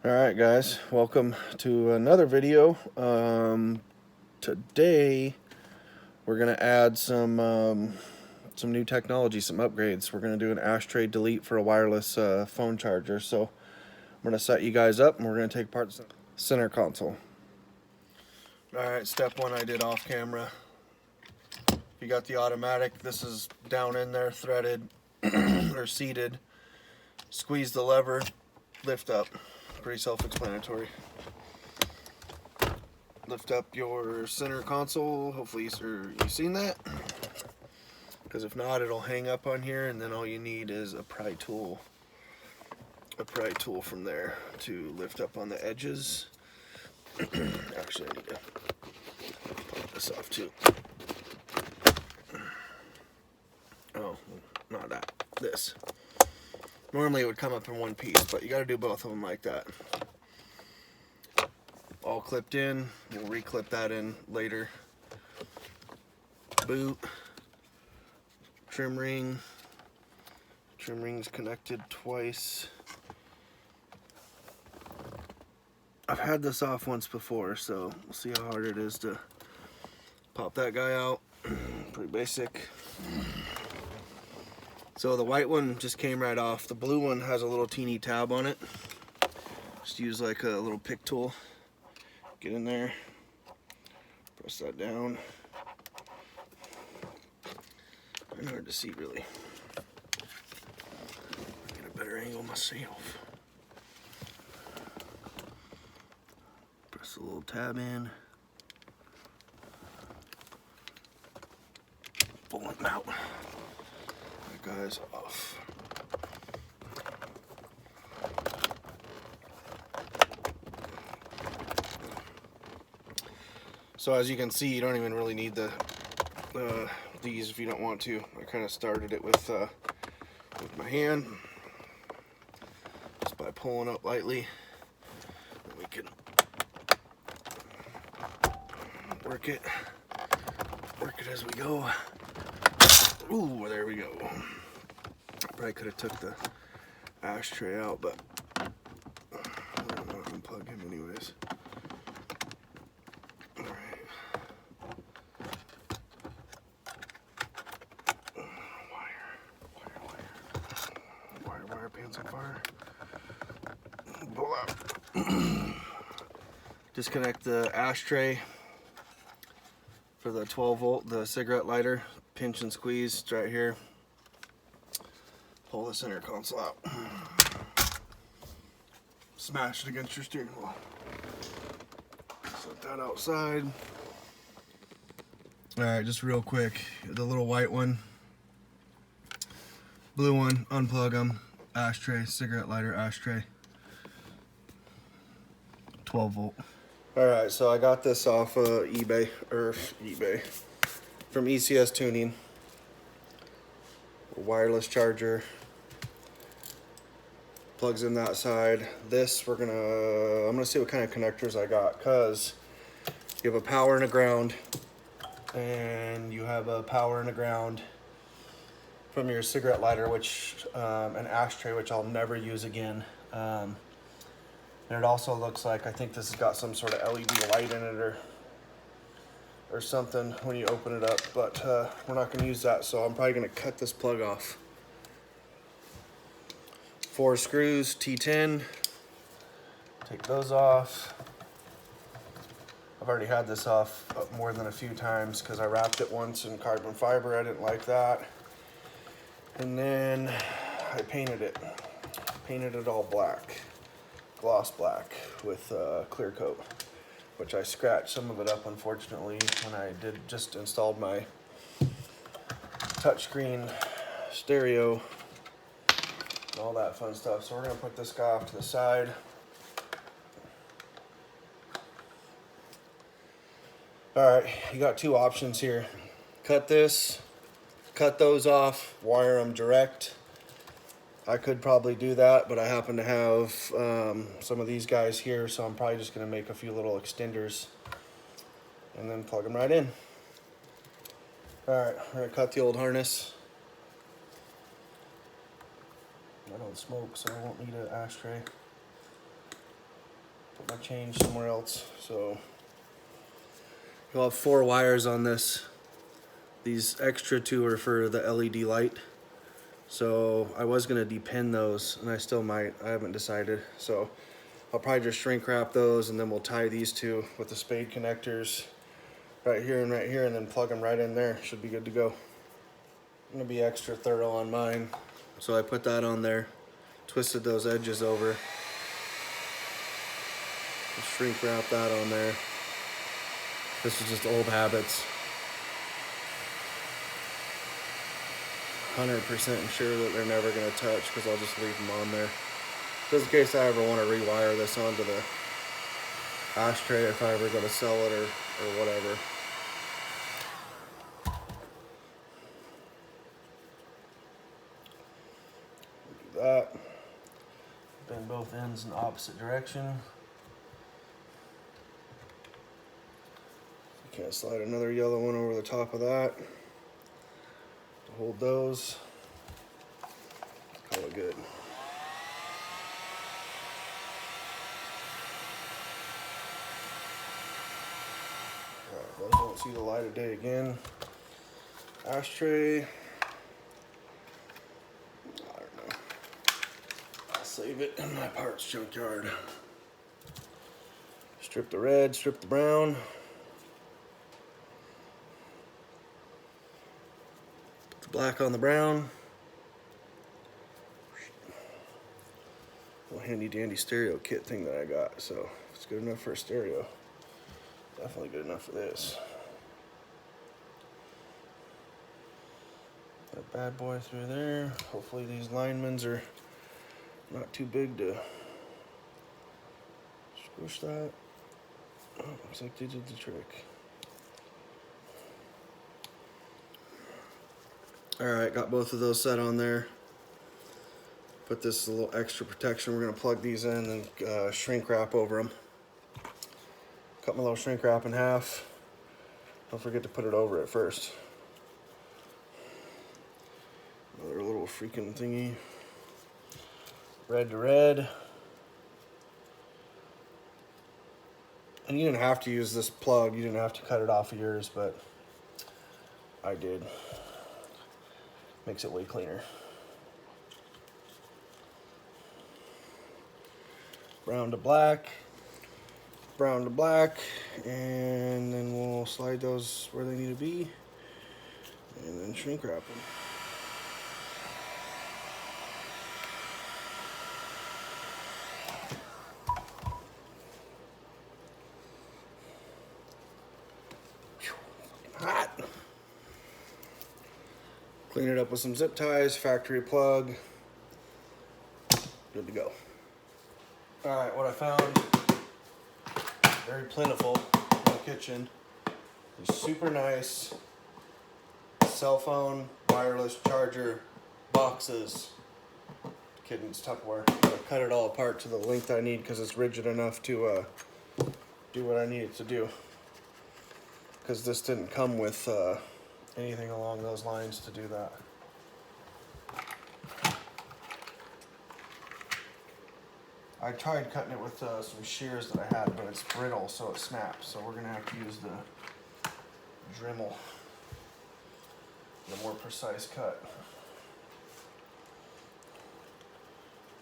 Alright guys, welcome to another video. Today we're going to add some new technology, some upgrades. We're going to do an ashtray delete for a wireless phone charger. So I'm going to set you guys up and we're going to take apart the center console. Alright, step one I did off camera. If you got the automatic, this is down in there, threaded or seated. Squeeze the lever, lift up. Pretty self-explanatory. Lift up your center console. Hopefully you've seen that, because if not, it'll hang up on here, and then all you need is a pry tool from there to lift up on the edges. Actually, I need to pop this off too. Oh, not that, this. Normally it would come up in one piece, but you got to do both of them like that. All clipped in. We'll reclip that in later. Boot. Trim ring. Trim ring's connected twice. I've had this off once before, so we'll see how hard it is to pop that guy out. Pretty basic. So the white one just came right off. The blue one has a little teeny tab on it. Just use like a little pick tool. Get in there. Press that down. It's hard to see really. Get a better angle myself. Press the little tab in. Pull them out. That guy's off. So as you can see, you don't even really need these if you don't want to. I kind of started it with my hand, just by pulling up lightly. And we can work it as we go. Ooh, there we go. Probably could have took the ashtray out, but I don't know if I can plug him anyways. Alright. Wire pants on fire. Pull out. Disconnect the ashtray for the 12 volt, the cigarette lighter. Pinch and squeeze, it's right here. Pull the center console out. Smash it against your steering wheel. Set that outside. Alright, just real quick, the little white one, blue one, unplug them. Ashtray, cigarette lighter, ashtray. 12 volt. Alright, so I got this off eBay, from ECS Tuning. A wireless charger. Plugs in that side. This I'm gonna see what kind of connectors I got, because you have a power and a ground, and you have a power and a ground from your cigarette lighter, which an ashtray, which I'll never use again. And it also looks like, I think this has got some sort of LED light in it or something when you open it up, but we're not going to use that, so I'm probably going to cut this plug off. 4 screws, T10. Take those off. I've already had this off more than a few times because I wrapped it once in carbon fiber. I didn't like that. And then I painted it all black, gloss black with clear coat, which I scratched some of it up, unfortunately, when I just installed my touchscreen stereo and all that fun stuff. So we're gonna put this guy off to the side. Alright, you got 2 options here. Cut this, cut those off, wire them direct. I could probably do that, but I happen to have some of these guys here, so I'm probably just going to make a few little extenders and then plug them right in. Alright, we're going to cut the old harness. I don't smoke, so I won't need an ashtray. put my change somewhere else. So you'll have 4 wires on this. These extra 2 are for the LED light. So I was gonna depin those, and I still might. I haven't decided. So I'll probably just shrink wrap those, and then we'll tie these 2 with the spade connectors right here, and then plug them right in there. Should be good to go. I'm gonna be extra thorough on mine. So I put that on there, twisted those edges over. Just shrink wrap that on there. This is just old habits. 100% sure that they're never going to touch because I'll just leave them on there. Just in case I ever want to rewire this onto the ashtray if I ever go to sell it or whatever. Do that. Bend both ends in the opposite direction. Can't slide another yellow one over the top of that. Hold those. Call it good. Alright, those won't see the light of day again. Ashtray. I don't know. I'll save it in my parts junkyard. Strip the red, strip the brown. Black on the brown. Little handy dandy stereo kit thing that I got. So if it's good enough for a stereo, definitely good enough for this. That bad boy through there. Hopefully these linemans are not too big to squish that. Oh, looks like they did the trick. Alright, got both of those set on there. Put this a little extra protection. We're going to plug these in and shrink wrap over them. Cut my little shrink wrap in half. Don't forget to put it over it first. Another little freaking thingy. Red to red. And you didn't have to use this plug. You didn't have to cut it off of yours, but I did. Makes it way cleaner. Brown to black, brown to black, and then we'll slide those where they need to be, and then shrink wrap them. Hot. Clean it up with some zip ties, factory plug. Good to go. All right, what I found, very plentiful in the kitchen, is super nice cell phone wireless charger boxes. Kidding, it's Tupperware. I cut it all apart to the length I need because it's rigid enough to do what I need it to do. Because this didn't come with anything along those lines to do that. I tried cutting it with some shears that I had, but it's brittle, so it snaps. So we're gonna have to use the Dremel, the more precise cut.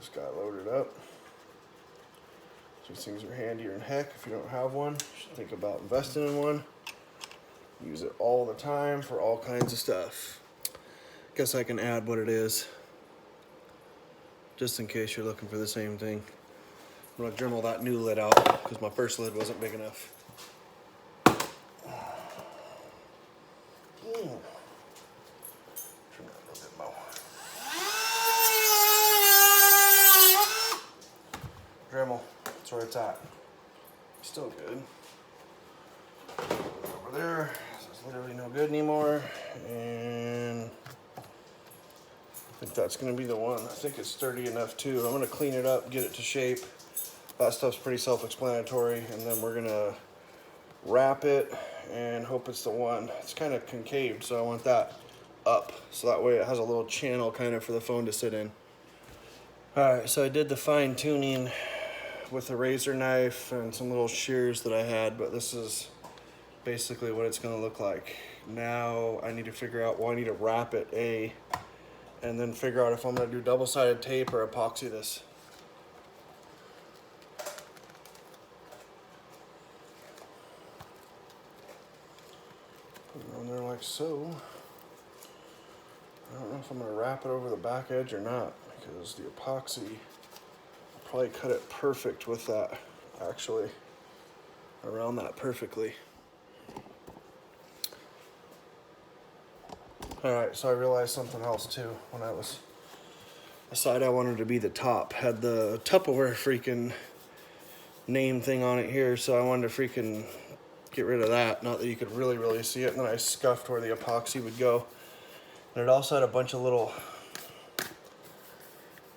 Just got loaded up. These things are handier than heck. If you don't have one, you should think about investing in one. Use it all the time for all kinds of stuff. Guess I can add what it is, just in case you're looking for the same thing. I'm gonna Dremel that new lid out because my first lid wasn't big enough. Turn that a little bit more. Dremel, that's where it's at. Still good. Over there, it's literally no good anymore, and I think that's gonna be the one. I think it's sturdy enough too. I'm gonna clean it up, get it to shape. That stuff's pretty self-explanatory, and then we're gonna wrap it and hope it's the one. It's kind of concaved, so I want that up, so that way it has a little channel kind of for the phone to sit in. All right, so I did the fine tuning with a razor knife and some little shears that I had, but this is basically what it's gonna look like. Now I need to figure out, well, I need to wrap it, and then figure out if I'm gonna do double-sided tape or epoxy this. Put it on there like so. I don't know if I'm gonna wrap it over the back edge or not, because the epoxy will probably cut it perfect with that, actually, around that perfectly. Alright, so I realized something else too. When I was, the side I wanted to be the top had the Tupperware freaking name thing on it here, so I wanted to freaking get rid of that. Not that you could really see it, and then I scuffed where the epoxy would go. And it also had a bunch of little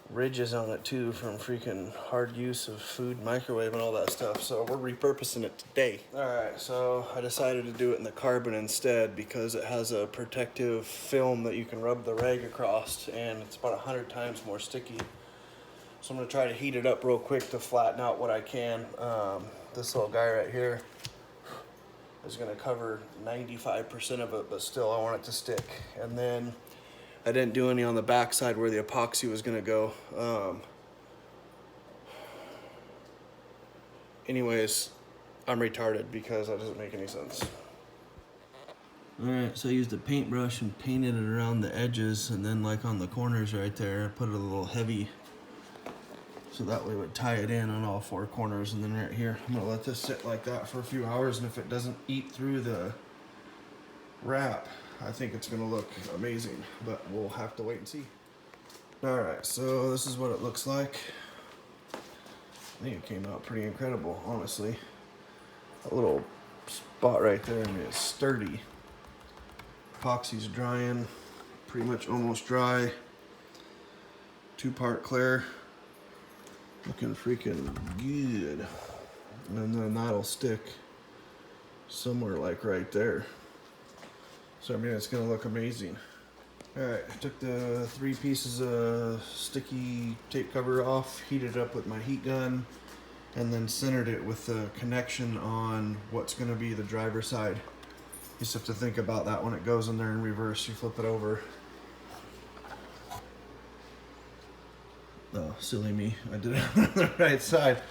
ridges on it too from freaking hard use of food, microwave, and all that stuff. So we're repurposing it today. Alright, so I decided to do it in the carbon instead because it has a protective film that you can rub the rag across, and it's about 100 times more sticky. So I'm going to try to heat it up real quick to flatten out what I can. This little guy right here is going to cover 95% of it, but still I want it to stick. And then I didn't do any on the back side where the epoxy was going to go. Anyways, I'm retarded because that doesn't make any sense. Alright, so I used a paintbrush and painted it around the edges, and then like on the corners right there, I put it a little heavy so that way it would tie it in on all 4 corners. And then right here, I'm going to let this sit like that for a few hours, and if it doesn't eat through the wrap, I think it's going to look amazing, but we'll have to wait and see. Alright, so this is what it looks like. I think it came out pretty incredible, honestly. That little spot right there, I mean, it's sturdy. Epoxy's drying, pretty much almost dry. 2-part clear. Looking freaking good. And then that'll stick somewhere like right there. So I mean, it's gonna look amazing. Alright, I took the 3 pieces of sticky tape cover off, heated it up with my heat gun, and then centered it with the connection on what's gonna be the driver's side. You just have to think about that when it goes in there in reverse. You flip it over. Oh, silly me. I did it on the right side.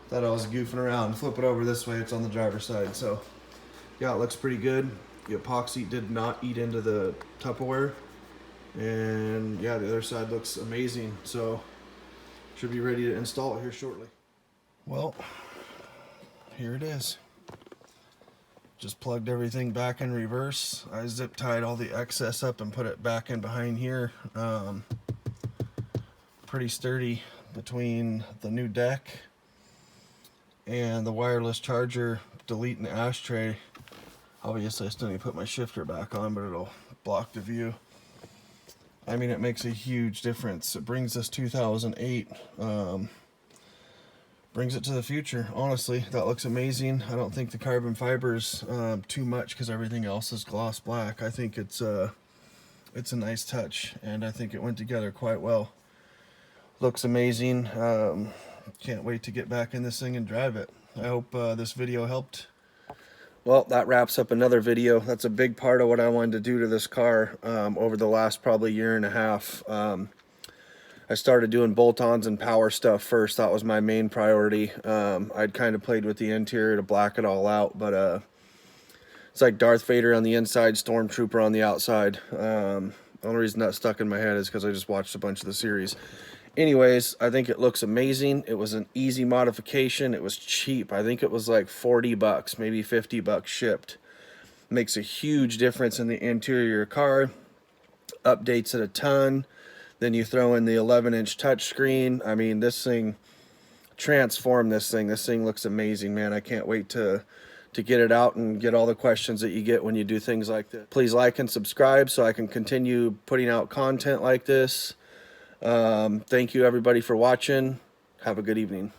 Thought I was goofing around. Flip it over this way, it's on the driver's side. So, yeah, it looks pretty good. The epoxy did not eat into the Tupperware. And, yeah, the other side looks amazing. So, should be ready to install it here shortly. Well, here it is. Just plugged everything back in reverse. I zip tied all the excess up and put it back in behind here. Pretty sturdy between the new deck and the wireless charger, deleting the ashtray. Obviously I still need to put my shifter back on, but it'll block the view. I mean, it makes a huge difference. It brings us 2008, brings it to the future. Honestly, that looks amazing. I don't think the carbon fiber's too much because everything else is gloss black. I think it's a nice touch, and I think it went together quite well. Looks amazing. Can't wait to get back in this thing and drive it. I hope this video helped. Well, that wraps up another video. That's a big part of what I wanted to do to this car over the last probably year and a half. I started doing bolt-ons and power stuff first. That was my main priority. I'd kind of played with the interior to black it all out, but it's like Darth Vader on the inside, Stormtrooper on the outside. The only reason that stuck in my head is because I just watched a bunch of the series. Anyways, I think it looks amazing. It was an easy modification. It was cheap. I think it was like 40 bucks, maybe 50 bucks shipped. Makes a huge difference in the interior of your car. Updates it a ton. Then you throw in the 11-inch touchscreen. I mean, this thing transformed this thing. This thing looks amazing, man. I can't wait to get it out and get all the questions that you get when you do things like this. Please like and subscribe so I can continue putting out content like this. Thank you everybody for watching. Have a good evening.